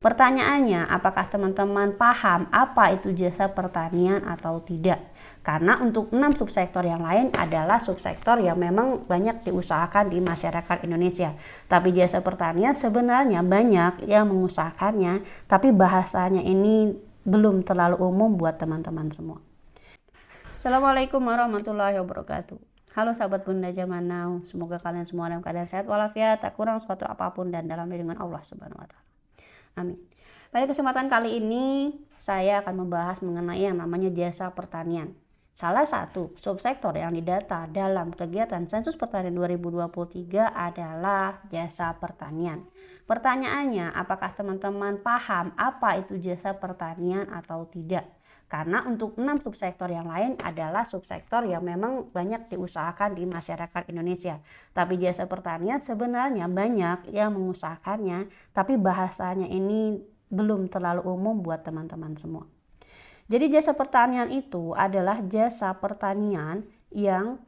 Pertanyaannya, apakah teman-teman paham apa itu jasa pertanian atau tidak? Karena untuk 6 subsektor yang lain adalah subsektor yang memang banyak diusahakan di masyarakat Indonesia. Tapi jasa pertanian sebenarnya banyak yang mengusahakannya, tapi bahasanya ini belum terlalu umum buat teman-teman semua. Assalamualaikum warahmatullahi wabarakatuh. Halo sahabat Bunda Zaman Now, semoga kalian semua dalam keadaan sehat walafiat, tak kurang suatu apapun dan dalam lindungan Allah Subhanahu wa taala. Amin. Pada kesempatan kali ini saya akan membahas mengenai yang namanya jasa pertanian. Salah satu subsektor yang didata dalam kegiatan Sensus Pertanian 2023 adalah jasa pertanian. Pertanyaannya, apakah teman-teman paham apa itu jasa pertanian atau tidak? Karena untuk 6 subsektor yang lain adalah subsektor yang memang banyak diusahakan di masyarakat Indonesia. Tapi jasa pertanian sebenarnya banyak yang mengusahakannya, tapi bahasanya ini belum terlalu umum buat teman-teman semua. Jadi jasa pertanian itu adalah jasa pertanian yang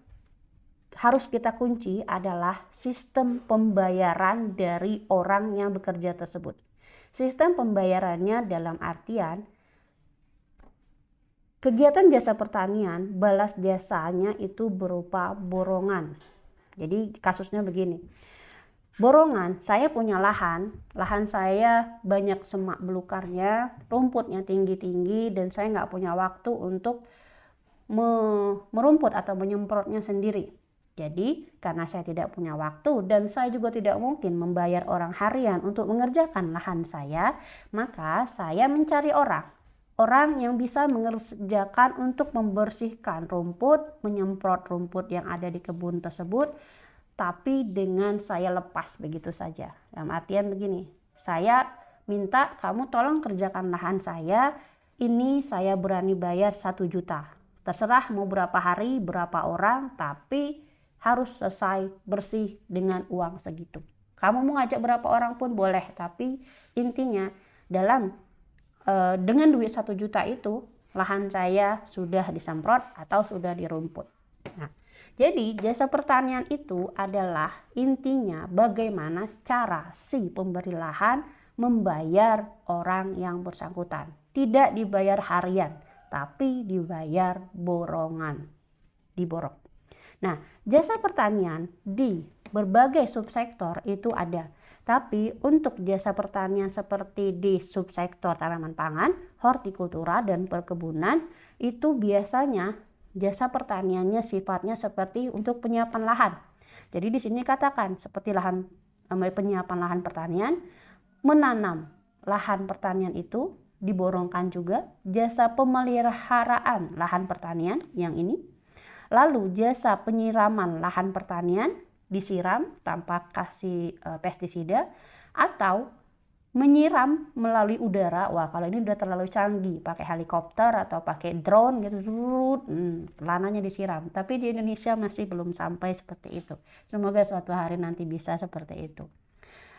harus kita kunci adalah sistem pembayaran dari orang yang bekerja tersebut. Sistem pembayarannya dalam artian kegiatan jasa pertanian, balas jasanya itu berupa borongan. Jadi kasusnya begini. Borongan, saya punya lahan saya banyak semak belukarnya, rumputnya tinggi-tinggi, dan saya nggak punya waktu untuk merumput atau menyemprotnya sendiri. Jadi karena saya tidak punya waktu dan saya juga tidak mungkin membayar orang harian untuk mengerjakan lahan saya, maka saya mencari orang yang bisa mengerjakan untuk membersihkan rumput, menyemprot rumput yang ada di kebun tersebut, tapi dengan saya lepas begitu saja. Dalam artian begini, saya minta kamu tolong kerjakan lahan saya, ini saya berani bayar 1 juta. Terserah mau berapa hari, berapa orang, tapi harus selesai bersih dengan uang segitu. Kamu mau ngajak berapa orang pun boleh, tapi intinya dengan duit 1 juta itu lahan saya sudah disemprot atau sudah dirumput. Nah, jadi jasa pertanian itu adalah intinya bagaimana cara si pemberi lahan membayar orang yang bersangkutan. Tidak dibayar harian, tapi dibayar borongan, diborong. Nah, jasa pertanian di berbagai subsektor itu ada. Tapi untuk jasa pertanian seperti di subsektor tanaman pangan, hortikultura, dan perkebunan itu biasanya jasa pertaniannya sifatnya seperti untuk penyiapan lahan. Jadi di sini katakan seperti penyiapan lahan pertanian, menanam lahan pertanian itu diborongkan juga, jasa pemeliharaan lahan pertanian yang ini, lalu jasa penyiraman lahan pertanian, disiram tanpa kasih pestisida, atau menyiram melalui udara. Wah, kalau ini udah terlalu canggih, pakai helikopter atau pakai drone gitu, tanahnya disiram. Tapi di Indonesia masih belum sampai seperti itu. Semoga suatu hari nanti bisa seperti itu.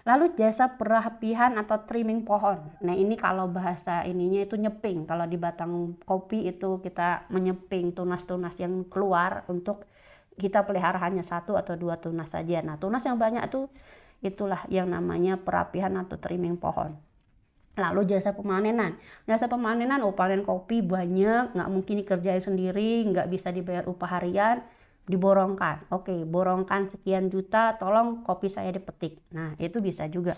Lalu jasa perapihan atau trimming pohon. Nah, ini kalau bahasa ininya itu nyeping. Kalau di batang kopi itu kita menyeping tunas-tunas yang keluar untuk kita pelihara hanya 1 atau 2 tunas saja. Nah, tunas yang banyak itulah yang namanya perapihan atau trimming pohon. Lalu jasa pemanenan. Jasa pemanenan, panen kopi banyak, nggak mungkin dikerjain sendiri, nggak bisa dibayar upah harian, diborongkan. Oke, borongkan sekian juta, tolong kopi saya dipetik. Nah, itu bisa juga.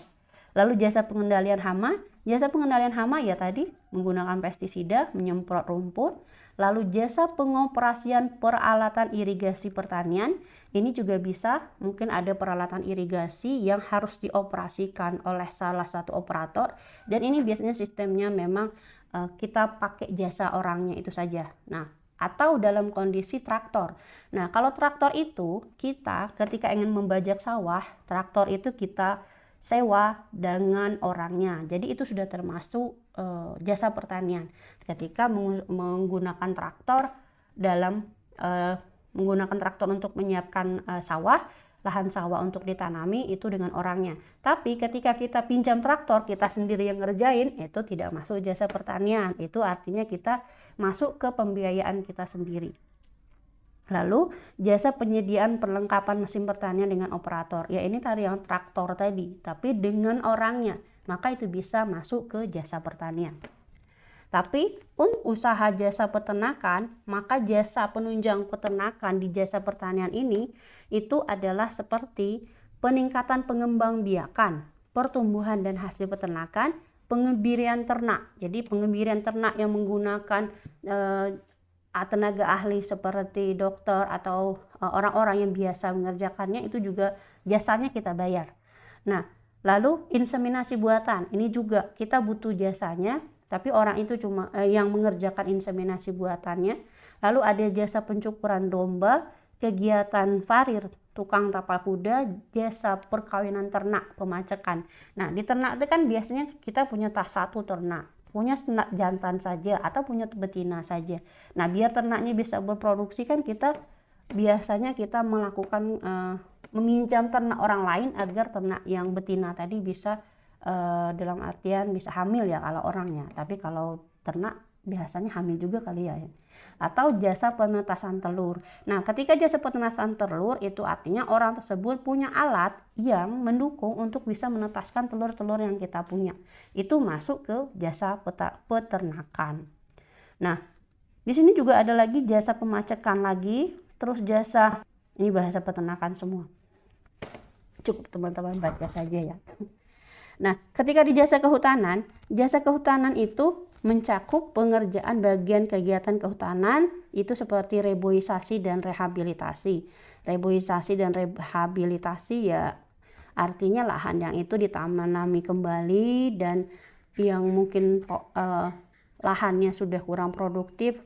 Lalu jasa pengendalian hama. Jasa pengendalian hama ya tadi menggunakan pestisida, menyemprot rumput. Lalu jasa pengoperasian peralatan irigasi pertanian. Ini juga bisa, mungkin ada peralatan irigasi yang harus dioperasikan oleh salah satu operator. Dan ini biasanya sistemnya memang kita pakai jasa orangnya itu saja. Nah, atau dalam kondisi traktor. Nah, kalau traktor itu kita ketika ingin membajak sawah, traktor itu kita sewa dengan orangnya. Jadi itu sudah termasuk jasa pertanian. Ketika menggunakan traktor menggunakan traktor untuk menyiapkan sawah, lahan sawah untuk ditanami itu dengan orangnya. Tapi ketika kita pinjam traktor, kita sendiri yang ngerjain, itu tidak masuk jasa pertanian. Itu artinya kita masuk ke pembiayaan kita sendiri. Lalu jasa penyediaan perlengkapan mesin pertanian dengan operator. Ya ini tadi yang traktor tadi, tapi dengan orangnya. maka itu bisa masuk ke jasa pertanian. Tapi untuk usaha jasa peternakan, maka jasa penunjang peternakan di jasa pertanian ini itu adalah seperti peningkatan pengembangbiakan, pertumbuhan dan hasil peternakan, pengembirian ternak. Jadi pengembirian ternak yang menggunakan tenaga ahli seperti dokter atau orang-orang yang biasa mengerjakannya, itu juga jasanya kita bayar. Nah, lalu inseminasi buatan, ini juga kita butuh jasanya, tapi orang itu cuma yang mengerjakan inseminasi buatannya. Lalu ada jasa pencukuran domba, kegiatan farir, tukang tapal kuda, jasa perkawinan ternak, pemacekan. Nah, di ternak itu kan biasanya kita punya satu ternak, punya ternak jantan saja atau punya betina saja. Nah, biar ternaknya bisa berproduksi kan biasanya kita melakukan meminjam ternak orang lain agar ternak yang betina tadi bisa dalam artian bisa hamil ya kalau orangnya, tapi kalau ternak biasanya hamil juga kali ya. Atau jasa penetasan telur. Nah, ketika jasa penetasan telur itu artinya orang tersebut punya alat yang mendukung untuk bisa menetaskan telur-telur yang kita punya. Itu masuk ke jasa peternakan. Nah, di sini juga ada lagi jasa pemacekan lagi, terus jasa, ini bahasa peternakan semua. Cukup teman-teman baca saja ya. Nah, ketika di jasa kehutanan itu mencakup pengerjaan bagian kegiatan kehutanan itu seperti reboisasi dan rehabilitasi. Reboisasi dan rehabilitasi ya artinya lahan yang itu ditanami kembali dan yang mungkin lahannya sudah kurang produktif,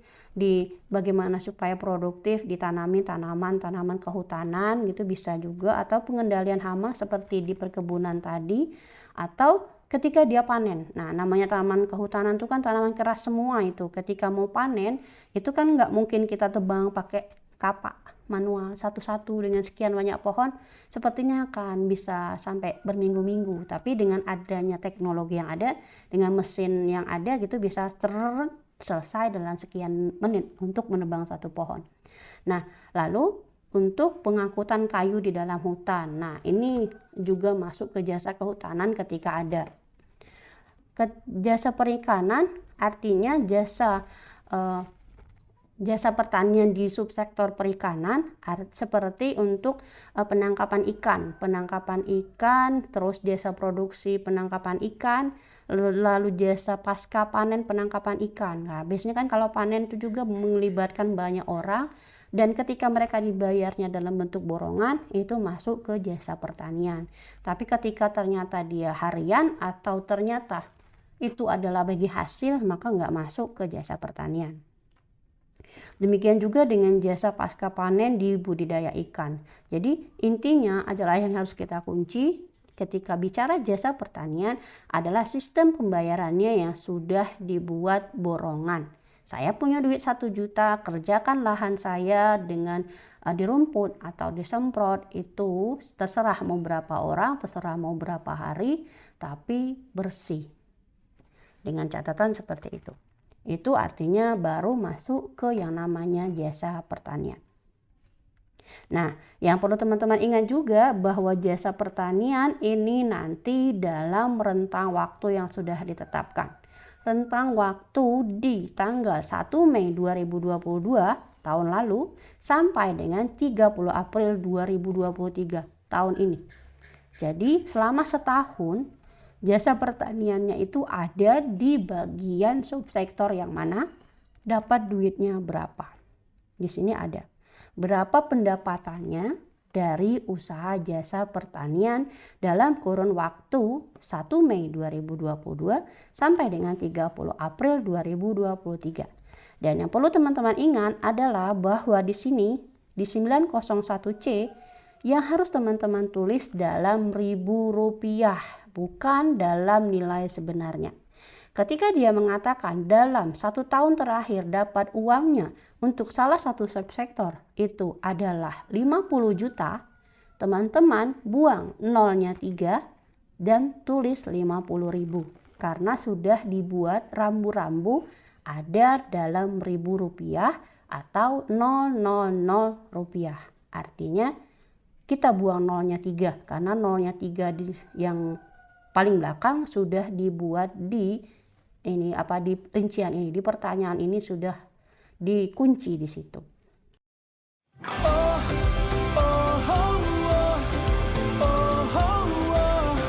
bagaimana supaya produktif ditanami tanaman kehutanan gitu bisa juga, atau pengendalian hama seperti di perkebunan tadi, atau ketika dia panen. Nah, namanya tanaman kehutanan itu kan tanaman keras semua itu. Ketika mau panen itu kan nggak mungkin kita tebang pakai kapak manual satu-satu dengan sekian banyak pohon, sepertinya akan bisa sampai berminggu-minggu. Tapi dengan adanya teknologi yang ada, dengan mesin yang ada gitu bisa selesai dalam sekian menit untuk menebang satu pohon. Nah, lalu untuk pengangkutan kayu di dalam hutan. Nah, ini juga masuk ke jasa kehutanan ketika ada. Jasa perikanan artinya jasa pertanian di subsektor perikanan, seperti untuk penangkapan ikan, terus jasa produksi penangkapan ikan, lalu jasa pasca panen penangkapan ikan. Nah, biasanya kan kalau panen itu juga melibatkan banyak orang, dan ketika mereka dibayarnya dalam bentuk borongan, itu masuk ke jasa pertanian. Tapi ketika ternyata dia harian atau ternyata itu adalah bagi hasil, maka nggak masuk ke jasa pertanian. Demikian juga dengan jasa pasca panen di budidaya ikan. Jadi intinya adalah yang harus kita kunci ketika bicara jasa pertanian adalah sistem pembayarannya yang sudah dibuat borongan. Saya punya duit 1 juta, kerjakan lahan saya dengan dirumput atau disemprot, itu terserah mau berapa orang, terserah mau berapa hari, tapi bersih. Dengan catatan seperti itu. Itu artinya baru masuk ke yang namanya jasa pertanian. Nah, yang perlu teman-teman ingat juga bahwa jasa pertanian ini nanti dalam rentang waktu yang sudah ditetapkan. Rentang waktu di tanggal 1 Mei 2022 tahun lalu sampai dengan 30 April 2023 tahun ini. Jadi selama setahun jasa pertaniannya itu ada di bagian subsektor yang mana, dapat duitnya berapa. Di sini ada berapa pendapatannya dari usaha jasa pertanian dalam kurun waktu 1 Mei 2022 sampai dengan 30 April 2023. Dan yang perlu teman-teman ingat adalah bahwa di sini di 901C yang harus teman-teman tulis dalam ribu rupiah, bukan dalam nilai sebenarnya. Ketika dia mengatakan dalam 1 tahun terakhir dapat uangnya untuk salah satu subsektor itu adalah 50 juta, teman-teman buang nolnya 3 dan tulis 50.000 karena sudah dibuat rambu-rambu ada dalam ribu rupiah atau 000 rupiah. Artinya kita buang nolnya 3 karena nolnya 3 yang paling belakang sudah dibuat di ini di rincian ini, di pertanyaan ini sudah dikunci di situ.